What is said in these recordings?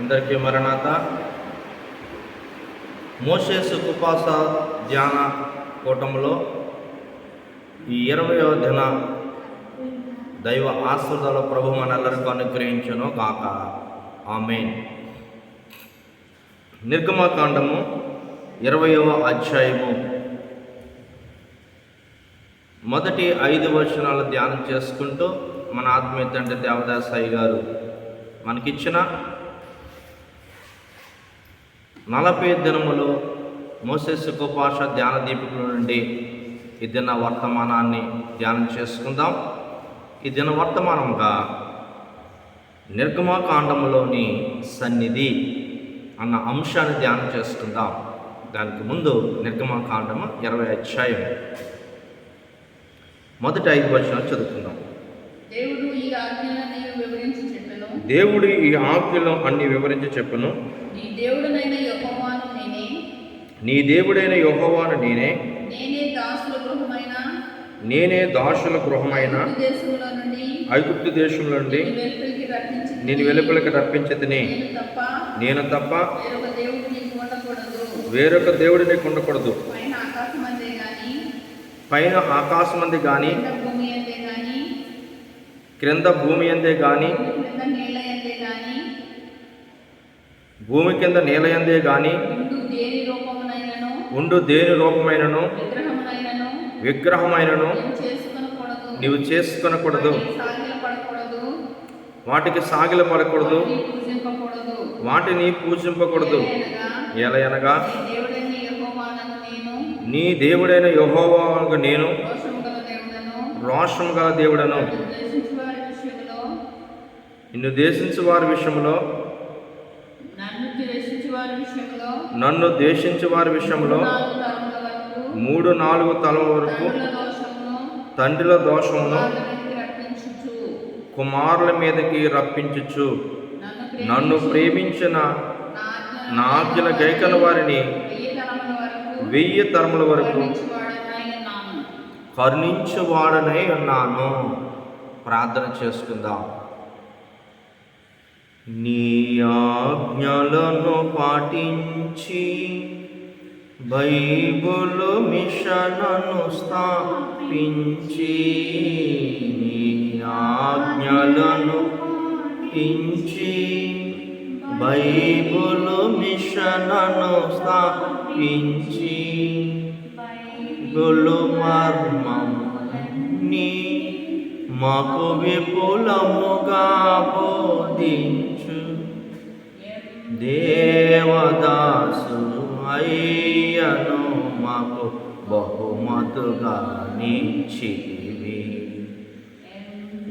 అందరికీ మరణాత. మోషే ఉపవాస ధ్యాన కూటంలో ఈ 20వ దిన దైవ ఆశీర్వాదాల ప్రభు మనందరికీ అనుగ్రహించును కాక. ఆమేన్. నిర్గమకాండము 20వ అధ్యాయము మొదటి 5 వచనాలు ధ్యానం చేసుకుంటూ మన ఆత్మీయ తండ్రి దేవదాసాయి గారు మనకిచ్చిన 40 దినములు మోసే ఉపవాస ధ్యాన దీపికల నుండి ఈ దిన వర్తమానాన్ని ధ్యానం చేసుకుందాం. ఈ దిన వర్తమానంగా నిర్గమకాండములోని సన్నిధి అన్న అంశాన్ని ధ్యానం చేసుకుందాం. దానికి ముందు నిర్గమకాండము 20వ అధ్యాయం మొదటి 5 వచనాలు చదువుకుందాం. దేవుడు ఈ ఆజ్ఞలను అన్ని వివరించి చెప్పెను. నీ దేవుడైన యెహోవాను నేనే, నేనే దాసుల గృహమైన ఐగుప్తు దేశంలో నుండి నేను వెలుపలికి రప్పించితిని. నేను తప్ప వేరొక దేవుడు నీకు ఉండకూడదు. పైన ఆకాశమంది కానీ క్రింద భూమి అందే కానీ భూమి కింద నేల అందే కానీ ఉండు దేని రూపమైనను విగ్రహమైనను నీవు చేసుకొనకూడదు. వాటికి సాగిలపడకూడదు, వాటిని పూజింపకూడదు. ఎలయనగా నీ దేవుడైన యెహోవాకు నేను రోషము గల దేవుడను. నిన్ను దేశించు వారి విషయంలో నన్ను దేశించు వారి విషయంలో 3-4 తలల వరకు తండ్రుల దోషమును కుమారుల మీదకి రప్పించుచు నన్ను ప్రేమించిన నా ఆజ్ఞల గైకల వారిని 1000 తరముల వరకు కరుణించువాడనై ఉన్నాను. ప్రార్థన చేసుకుందాం. నీ ఆజ్ఞలను పాటించి బైబుల్ మిషనను స్థాపించి నీ ఆజ్ఞలను పాటించి బైబుల్ మిషనను స్థాపించి బైబుల్ మర్మముని మాకు విపులముగా బోధించు దేవదాసు అయ్యను మాకు బహుమతుగా నిచ్చితివి.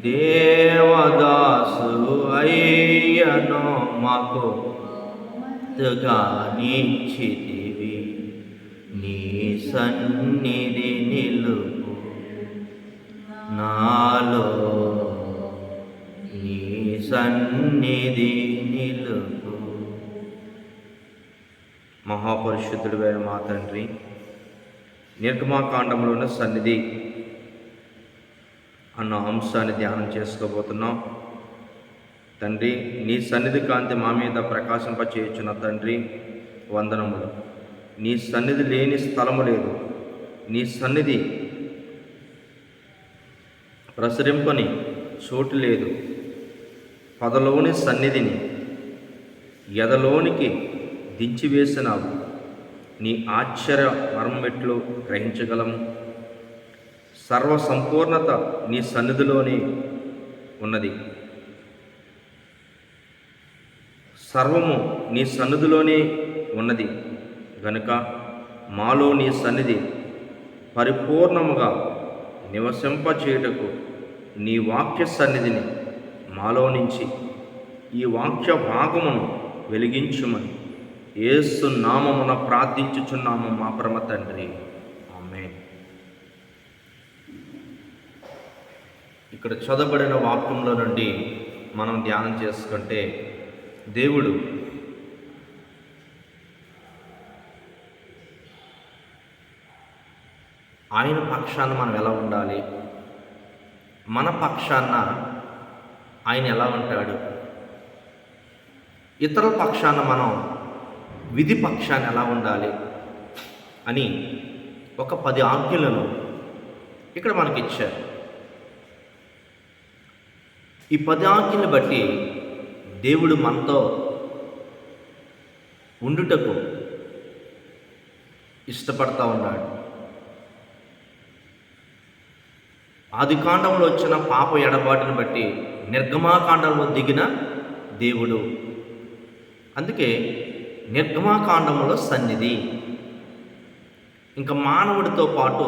దేవదాసు అయ్యను మాకు బహుమతుగా నిచ్చితివి. నీ సన్నిధి నిలుపు నాలో, నీ సన్నిధి నిలుపు. మహాపరిశుద్ధుడైన మా తండ్రి, నిర్గమకాండంలోని సన్నిధి అన్న అంశాన్ని ధ్యానం చేసుకోబోతున్నాం. తండ్రి, నీ సన్నిధి కాంతి మా మీద ప్రకాశింపచేయుచున్న తండ్రి వందనములు. నీ సన్నిధి లేని స్థలము లేదు. నీ సన్నిధి ప్రసరింపని చోటు లేదు. పదలోని సన్నిధిని ఎదలోనికి దించివేసినావు. నీ ఆశ్చర్య మర్మెట్లు గ్రహించగలము. సర్వ సంపూర్ణత నీ సన్నిధిలోనే ఉన్నది. సర్వము నీ సన్నిధిలోనే ఉన్నది గనుక మాలో నీ సన్నిధి పరిపూర్ణముగా నివసింపచేయుటకు నీ వాక్య సన్నిధిని మాలో నుంచి ఈ వాక్య భాగమును వెలిగించుమని యేసు నామమున ప్రార్థించుచున్నాము మా పరమ తండ్రి. ఆమేన్. ఇక్కడ చదవబడిన వాక్యంలో నుండి మనం ధ్యానం చేసుకుంటే, దేవుడు ఆయన పక్షాన మనం ఎలా ఉండాలి, మన పక్షాన ఆయన ఎలా ఉంటాడు, ఇతరుల పక్షాన మనం విధి పక్షాన ఎలా ఉండాలి అని ఒక 10 ఆజ్ఞలను ఇక్కడ మనకి ఇచ్చారు. ఈ 10 ఆజ్ఞలను బట్టి దేవుడు మనతో ఉండుటకు ఇష్టపడతా ఉన్నాడు. ఆదికాండంలో వచ్చిన పాప ఎడబాటును బట్టి నిర్గమాకాండంలో దిగిన దేవుడు. అందుకే నిర్గమాకాండంలో సన్నిధి. ఇంకా మానవుడితో పాటు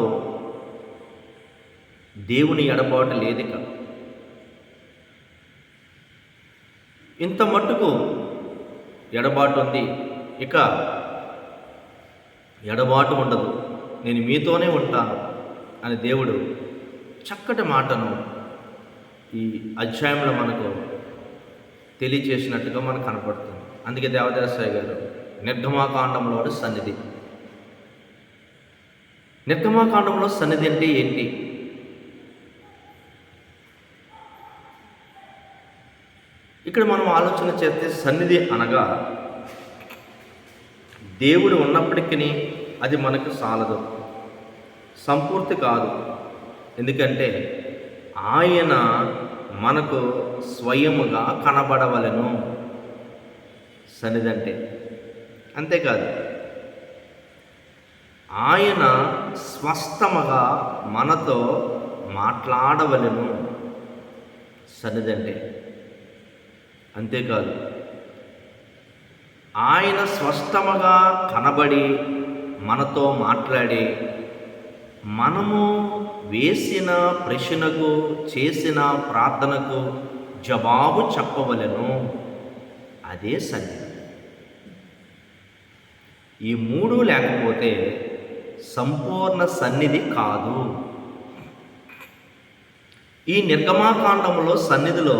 దేవుని ఎడబాటు లేదిక. ఇంత మట్టుకు ఎడబాటు ఉంది, ఇక ఎడబాటు ఉండదు, నేను మీతోనే ఉంటాను అని దేవుడు చక్కటి మాటను ఈ అధ్యాయంలో మనకు తెలియచేసినట్టుగా మనకు కనపడుతుంది. అందుకే దేవదాసాయి గారు నిర్గమాకాండంలో సన్నిధి. నిర్గమాకాండంలో సన్నిధి అంటే ఏంటి? ఇక్కడ మనం ఆలోచన చేస్తే సన్నిధి అనగా దేవుడు ఉన్నప్పటికీ అది మనకు సాలదు, సంపూర్తి కాదు. ఎందుకంటే ఆయన మనకు స్వయముగా కనబడవలెను సన్నిధి అంటే. అంతేకాదు, ఆయన స్పష్టముగా మనతో మాట్లాడవలెను సన్నిధి అంటే. అంతేకాదు, ఆయన స్పష్టముగా కనబడి మనతో మాట్లాడి మనము వేసిన ప్రశ్నకు, చేసిన ప్రార్థనకు జవాబు చెప్పవలెను. అదే సన్నిధి. ఈ 3 లేకపోతే సంపూర్ణ సన్నిధి కాదు. ఈ నిర్గమాకాండంలో సన్నిధిలో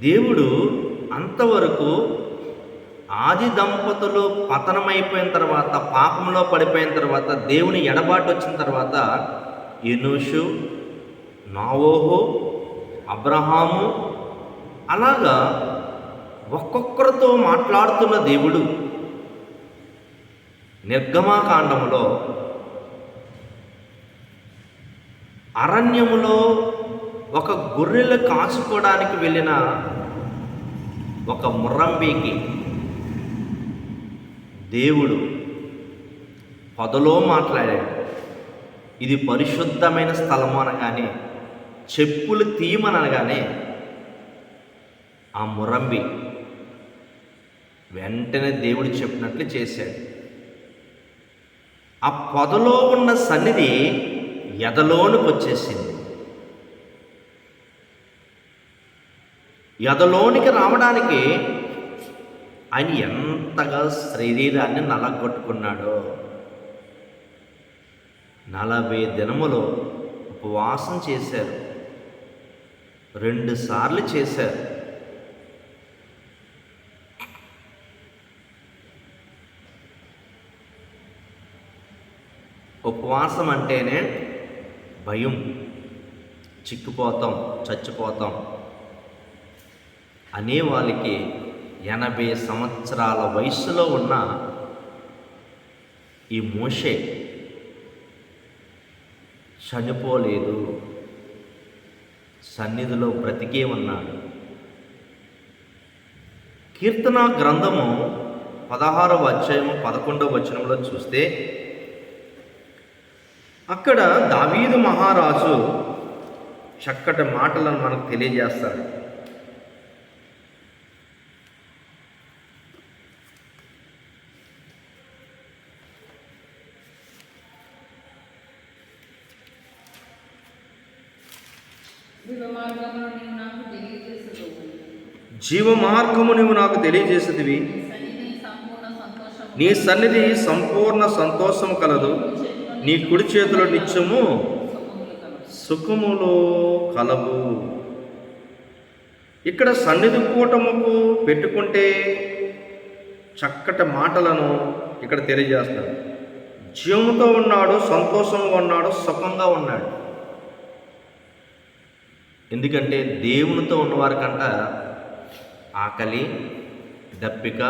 దేవుడు అంతవరకు ఆది దంపతులు పతనమైపోయిన తర్వాత, పాపంలో పడిపోయిన తర్వాత, దేవుని ఎడబాటు వచ్చిన తర్వాత ఎనోషు, నోవహు, అబ్రహాము అలాగా ఒక్కొక్కరితో మాట్లాడుతున్న దేవుడు నిర్గమాకాండములో అరణ్యములో ఒక గొర్రెలు కాచుకోవడానికి వెళ్ళిన ఒక ముర్రంబీకి దేవుడు పొదలో మాట్లాడాడు. ఇది పరిశుద్ధమైన స్థలము అనగానే, చెప్పులు తీయమనగానే ఆ ముర్రంబి వెంటనే దేవుడు చెప్పినట్లు చేశాడు. ఆ పొదలో ఉన్న సన్నిధి ఎదలోనికి వచ్చేసింది. ఎదలోనికి రావడానికి ఆయన ఎంతగా శరీరాన్ని నలగొట్టుకున్నాడో. 40 దినములు ఉపవాసం చేశారు, 2 సార్లు చేశారు. ఉపవాసం అంటేనే భయం, చిక్కిపోతాం, చచ్చిపోతాం అనే వాళ్ళకి 80 సంవత్సరాల వయసులో ఉన్న ఈ మోషే చనిపోలేదు, సన్నిధిలో బ్రతికే ఉన్నాడు. కీర్తన గ్రంథము 16వ అధ్యాయము 11వ వచనంలో చూస్తే అక్కడ దావీదు మహారాజు చక్కటి మాటలను మనకు తెలియజేస్తాడు. జీవ మార్గము నీవు నాకు తెలియజేసేదివి, నీ సన్నిధి సంపూర్ణ సంతోషం కలదు, నీ కుడి చేతిలో నిత్యము సుఖములో కలవు. ఇక్కడ సన్నిధి కూటముకు పెట్టుకుంటే చక్కటి మాటలను ఇక్కడ తెలియజేస్తాడు. జీవంతో ఉన్నాడు, సంతోషంగా ఉన్నాడు, సుఖంగా ఉన్నాడు. ఎందుకంటే దేవునితో ఉన్నవారికంట ఆకలి, దప్పిక,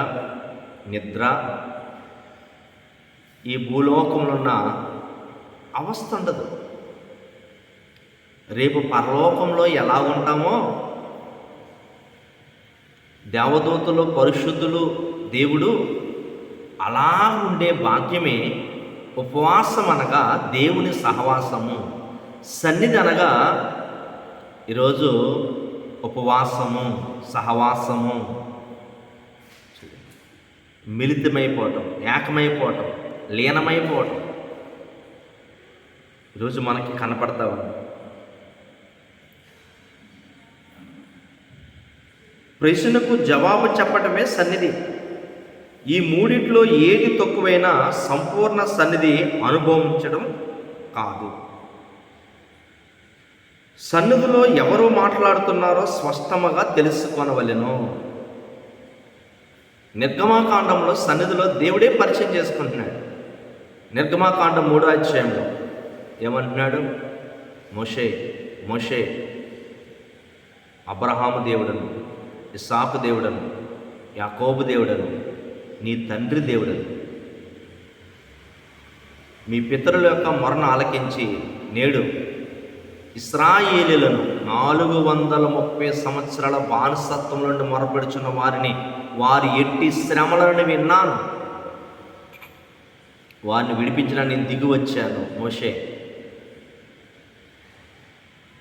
నిద్ర, ఈ భూలోకంలో ఉన్న అవస్థ ఉండదు. రేపు పరలోకంలో ఎలా ఉంటామో దేవదూతలు, పరిశుద్ధులు, దేవుడు అలా ఉండే భాగ్యమే ఉపవాసం అనగా దేవుని సహవాసము. సన్నిధి అనగా ఈరోజు ఉపవాసము, సహవాసము, మిళితమైపోవటం, ఏకమైపోవటం, లీనమైపోవటం ఈరోజు మనకి కనపడతా ఉంది. ప్రశ్నకు జవాబు చెప్పటమే సన్నిధి. ఈ మూడిట్లో ఏది తక్కువైనా సంపూర్ణ సన్నిధి అనుభవించడం కాదు. సన్నిధిలో ఎవరు మాట్లాడుతున్నారో స్పష్టంగా తెలుసుకొనవలెను. నిర్గమాకాండంలో సన్నిధిలో దేవుడే పరిచయం చేసుకుంటున్నాడు. నిర్గమాకాండం 3వ అధ్యాయంలో ఏమంటున్నాడు? మోషే, మోషే, అబ్రహాము దేవుడను, ఇస్సాకు దేవుడను, యాకోబు దేవుడను, నీ తండ్రి దేవుడను, మీ పితరుల యొక్క మొరను ఆలకించి నేడు ఇశ్రాయేలీయులను 430 సంవత్సరాల బానిసత్వం నుండి మొరపెడుచున్న వారిని, వారి ఎట్టి శ్రమలను విన్నాను, వారిని విడిపించడానికి నేను దిగి వచ్చాను మోషే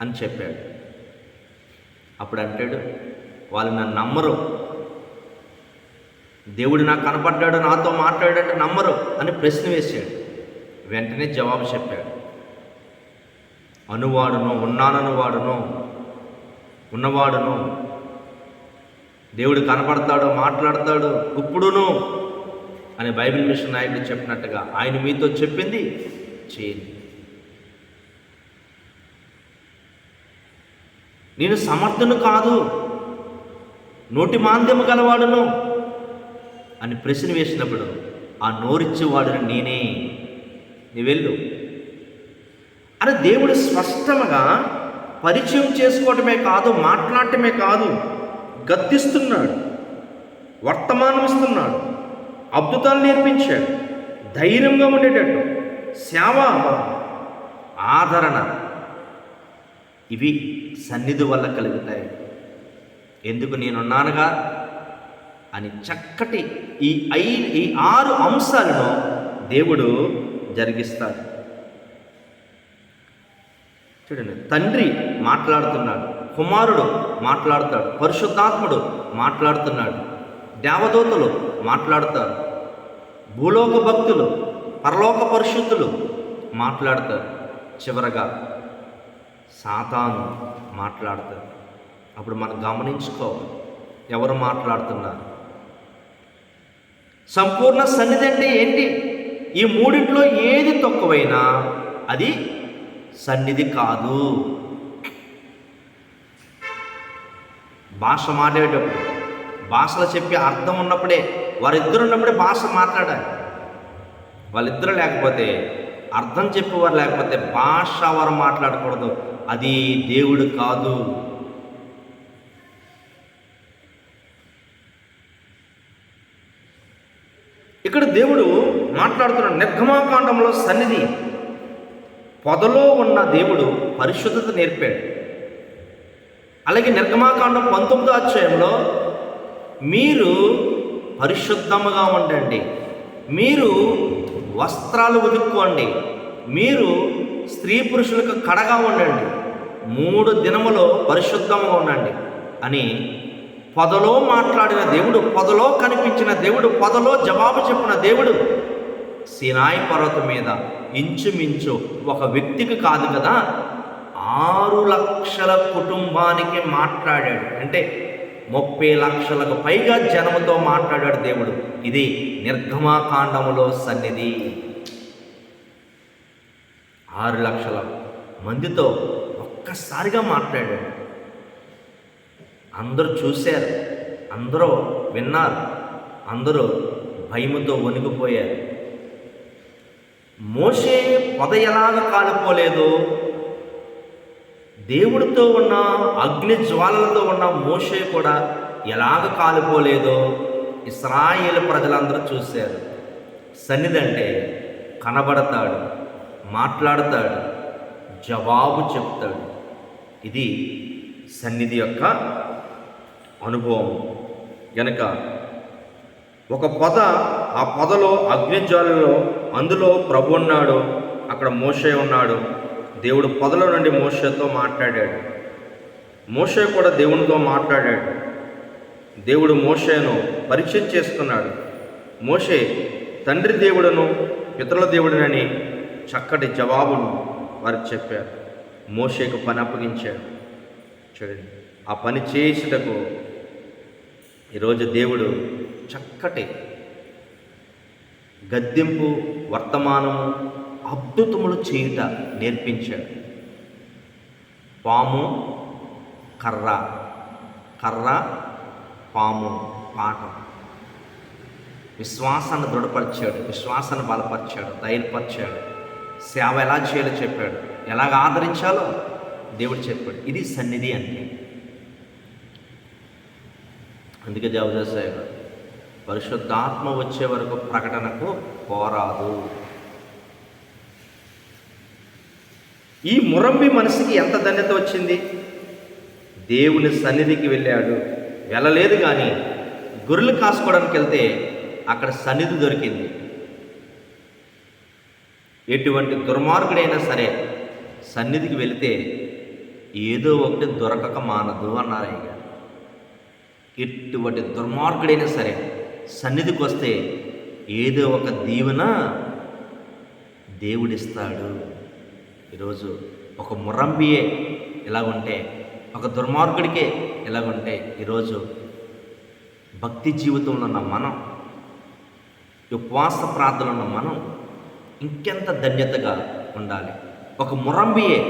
అని చెప్పాడు. అప్పుడు అంటాడు, వాళ్ళు నన్ను నమ్మరు, దేవుడు నాకు కనపడ్డాడు, నాతో మాట్లాడాడు, నమ్మరు అని ప్రశ్న వేశాడు. వెంటనే జవాబు చెప్పాడు. అనువాడును, ఉన్నాననువాడును, ఉన్నవాడును, దేవుడు కనపడతాడు, మాట్లాడతాడు ఇప్పుడును అని బైబిల్ మిషన్ నాయకుడు చెప్పినట్టుగా ఆయన మీతో చెప్పింది చేయండి. నేను సమర్థును కాదు, నోటి మాంద్యము గలవాడును అని ప్రశ్న వేసినప్పుడు ఆ నోరిచ్చేవాడును నేనే, నీ వెళ్ళు అని దేవుడు స్పష్టంగా పరిచయం చేసుకోవటమే కాదు, మాట్లాడటమే కాదు, గద్దిస్తున్నాడు, వర్తమానం ఇస్తున్నాడు, అద్భుతాలు నేర్పించాడు, ధైర్యంగా ఉండేటట్టు, సేవ, ఆదరణ, ఇవి సన్నిధి వల్ల కలుగుతాయి. ఎందుకు నేనున్నానుగా అని చక్కటి ఈ 6 అంశాలను దేవుడు జరిగిస్తాడు. చూడండి, తండ్రి మాట్లాడుతున్నాడు, కుమారుడు మాట్లాడుతాడు, పరిశుద్ధాత్ముడు మాట్లాడుతున్నాడు, దేవదూతలు మాట్లాడతారు, భూలోక భక్తులు, పరలోక పరిశుద్ధులు మాట్లాడతారు, చివరగా సాతాను మాట్లాడతారు. అప్పుడు మనం గమనించుకోవాలి ఎవరు మాట్లాడుతున్నారు. సంపూర్ణ సన్నిధి అంటే ఏంటి? ఈ మూడిట్లో ఏది తక్కువైనా అది సన్నిధి కాదు. భాష మాట్లాడేటప్పుడు, భాషలు చెప్పే అర్థం ఉన్నప్పుడే, వారిద్దరు ఉన్నప్పుడే భాష మాట్లాడాలి. వాళ్ళిద్దరు లేకపోతే, అర్థం చెప్పేవారు లేకపోతే భాష వారు మాట్లాడకూడదు. అది దేవుడు కాదు. ఇక్కడ దేవుడు మాట్లాడుతున్నాడు. నిర్గమాకాండంలో సన్నిధి, పొదలో ఉన్న దేవుడు పరిశుద్ధత నేర్పాడు. అలాగే నిర్గమాకాండం 19వ అధ్యాయంలో మీరు పరిశుద్ధముగా ఉండండి, మీరు వస్త్రాలు ఉతుక్కోండి, మీరు స్త్రీ పురుషులకు కడగా ఉండండి, 3 దినములో పరిశుద్ధంగా ఉండండి అని పొదలో మాట్లాడిన దేవుడు, పొదలో కనిపించిన దేవుడు, పొదలో జవాబు చెప్పిన దేవుడు సీనాయి పర్వతం మీద ఇంచుమించు ఒక వ్యక్తికి కాదు కదా 6 లక్షల కుటుంబానికి మాట్లాడాడు. అంటే 30 లక్షలకు పైగా జనముతో మాట్లాడాడు దేవుడు. ఇది నిర్గమాకాండములో సన్నిధి. 6 లక్షల మందితో ఒక్కసారిగా మాట్లాడాడు. అందరూ చూశారు, అందరూ విన్నారు, అందరూ భయముతో వణికిపోయారు. మోషే పొద ఎలాగ కాలిపోలేదు, దేవుడితో ఉన్న అగ్ని జ్వాలలతో ఉన్న మోషే కూడా ఎలాగ కాలిపోలేదో ఇశ్రాయేలు ప్రజలందరూ చూశారు. సన్నిధి అంటే కనబడతాడు, మాట్లాడతాడు, జవాబు చెప్తాడు. ఇది సన్నిధి యొక్క అనుభవం. గనక ఒక పొద, ఆ పొదలో అగ్నిజ్వాలలో, అందులో ప్రభు ఉన్నాడు, అక్కడ మోషే ఉన్నాడు. దేవుడు పొదలో నుండి మోషేతో మాట్లాడాడు. మోషే కూడా దేవునితో మాట్లాడాడు. దేవుడు మోషేను పరిచయం చేసుకున్నాడు. మోషే తండ్రి దేవుడును పితరుల దేవుడునని చక్కటి జవాబును వారికి చెప్పారు. మోషేకు పని అప్పగించాడు. చూడండి, ఆ పని చేసేటకు ఈరోజు దేవుడు చక్కటి గద్దింపు, వర్తమానము, అద్భుతములు చేయుట నేర్పించాడు. పాము, కర్ర, కర్ర, పాము, పాఠం. విశ్వాసాన్ని దృఢపరిచాడు, విశ్వాసాన్ని బలపరిచాడు, ధైర్యపరిచాడు. సేవ ఎలా చేయాలో చెప్పాడు, ఎలాగ ఆదరించాలో దేవుడు చెప్పాడు. ఇది సన్నిధి అంటే. అందుకే దేవదాసాయ పరిశుద్ధాత్మ వచ్చే వరకు ప్రకటనకు పోరాదు. ఈ మురంబి మనిషికి ఎంత ధన్యత వచ్చింది. దేవుని సన్నిధికి వెళ్ళాడు, వెళ్ళలేదు కానీ గొర్రెలు కాసుకోవడానికి వెళ్తే అక్కడ సన్నిధి దొరికింది. ఎటువంటి దుర్మార్గుడైనా సరే సన్నిధికి వెళితే ఏదో ఒకటి దొరకక మానదు అన్నారు అయ్య. ఎటువంటి దుర్మార్గుడైనా సరే సన్నిధికి వస్తే ఏదో ఒక దీవెన దేవుడిస్తాడు. ఈరోజు ఒక మురంబియే ఎలాగుంటే, ఒక దుర్మార్గుడికే ఎలాగుంటే, ఈరోజు భక్తి జీవితంలో ఉన్న మనం, ఉపవాస ప్రార్థనలో ఉన్న మనం ఇంకెంత ధన్యతగా ఉండాలి. ఒక మురంబియే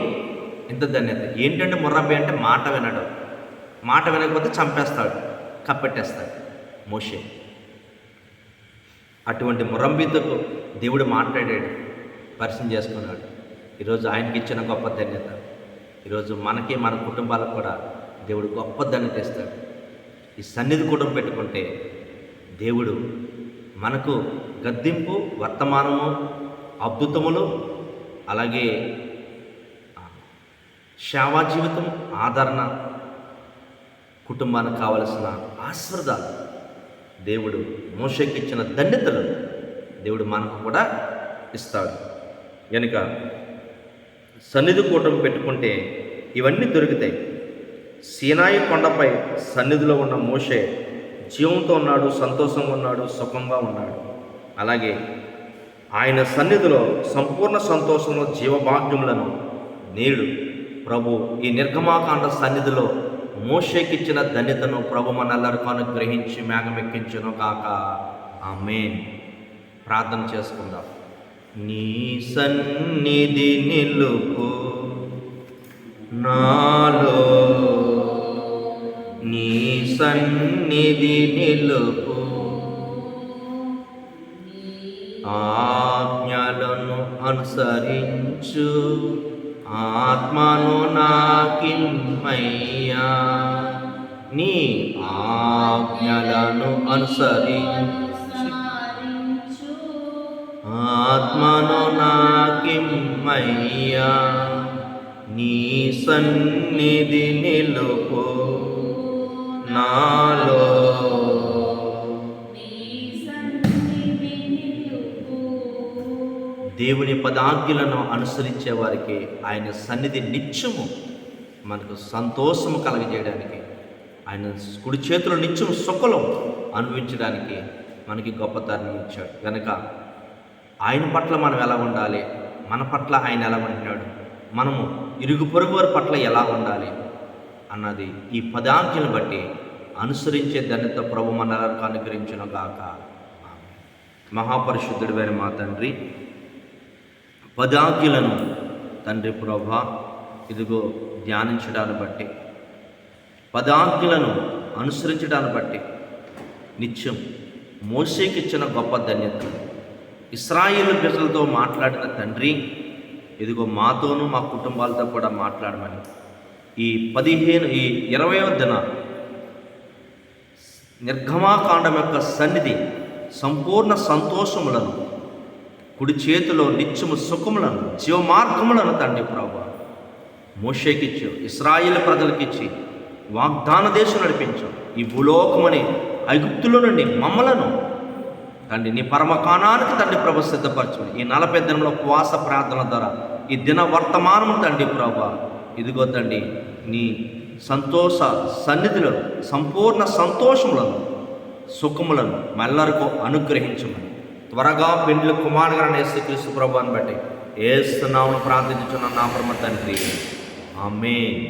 ఎంత ధన్యత. ఏంటంటే మురంబి అంటే మాట వినడం, మాట వినకపోతే చంపేస్తాడు, కప్పెట్టేస్తాడు మోషే. అటువంటి మురంబితో దేవుడు మాట్లాడాడు, పరిచయం చేసుకున్నాడు. ఈరోజు ఆయనకి ఇచ్చిన గొప్ప ధన్యత ఈరోజు మనకి, మన కుటుంబాలకు కూడా దేవుడు గొప్ప ధన్యత ఇస్తాడు. ఈ సన్నిధి కుటుంబం పెట్టుకుంటే దేవుడు మనకు గద్దింపు, వర్తమానము, అద్భుతములు, అలాగే సేవా జీవితం, ఆదరణ, కుటుంబానికి కావలసిన ఆశీర్వాదాలు, దేవుడు మోషేకి ఇచ్చిన ధన్యతలు దేవుడు మనకు కూడా ఇస్తాడు. కనుక సన్నిధి కూటమి పెట్టుకుంటే ఇవన్నీ దొరుకుతాయి. సీనాయి కొండపై సన్నిధిలో ఉన్న మోషే జీవంతో ఉన్నాడు, సంతోషంగా ఉన్నాడు, సుఖంగా ఉన్నాడు. అలాగే ఆయన సన్నిధిలో సంపూర్ణ సంతోషంలో జీవభాగ్యములను నేడు ప్రభు ఈ నిర్గమాకాండ సన్నిధిలో మోషేకిచ్చిన ధన్యతను ప్రభు మనెల్లరికీ అనుగ్రహించి మేఘమెక్కించును కాక. ఆమేన్. ప్రార్థన చేసుకుందాం. నీ సన్నిధి నిలుపు నాలో, నీ సన్నిధి నిలుపు, ఆజ్ఞలను అనుసరించు ఆత్మను నాకిమ్మయ్యా. నీ ఆజ్ఞలను అనుసరించు ఆత్మను నాకిమ్మయ్యా. నీ సన్నిధి నిలుపు నాలో. దేవుని పదాజ్ఞలను అనుసరించే వారికి ఆయన సన్నిధి నిత్యము మనకు సంతోషము కలగజేయడానికి, ఆయన కుడి చేతులు నిత్యము సుఖలం అనుభవించడానికి మనకి గొప్పతనం ఇచ్చాడు. కనుక ఆయన పట్ల మనం ఎలా ఉండాలి, మన పట్ల ఆయన ఎలా ఉంటున్నాడు, మనము ఇరుగు పొరుగు వారి పట్ల ఎలా ఉండాలి అన్నది ఈ పదాజ్ఞలను బట్టి అనుసరించే ధన్యత ప్రభు మనకు అనుగ్రహించును గాక. మహాపరిశుద్ధుడైన మా తండ్రి, పదాజ్ఞలను తండ్రి ప్రభా ఇదిగో ధ్యానించడాన్ని బట్టి, పదాజ్ఞలను అనుసరించడాన్ని బట్టి నిత్యం మోషేకి ఇచ్చిన గొప్ప ధన్యత, ఇశ్రాయేలు ప్రజలతో మాట్లాడిన తండ్రి ఇదిగో మాతోనూ మా కుటుంబాలతో కూడా మాట్లాడమని ఈ 20వ దిన నిర్గమాకాండం యొక్క సన్నిధి సంపూర్ణ సంతోషములను, కుడి చేతిలో నిత్యము సుఖములను, జీవమార్గములను తండ్రి ప్రభా మోషేకిచ్చు, ఇశ్రాయేలు ప్రజలకిచ్చి వాగ్దాన దేశం నడిపించు. ఈ భూలోకమని ఐగుప్తులో నుండి మమ్మలను తండ్రి నీ పరమకాణానికి తండ్రి ప్రభు సిద్ధపరచు. ఈ 40 దినముల ఉపవాస ప్రార్థన ద్వారా ఈ దిన వర్తమానము తండ్రి ప్రభా ఇదిగో తండ్రి నీ సంతోష సన్నిధిలో సంపూర్ణ సంతోషములను, సుఖములను మెల్లరకు అనుగ్రహించమని త్వరగా పెండ్లి కుమారుగారైన యేసుక్రీస్తు ప్రభువుని బట్టి ఏస్తున్నామని ప్రార్థించుచున్నాను నా పరమ తండ్రి. ఆమేన్.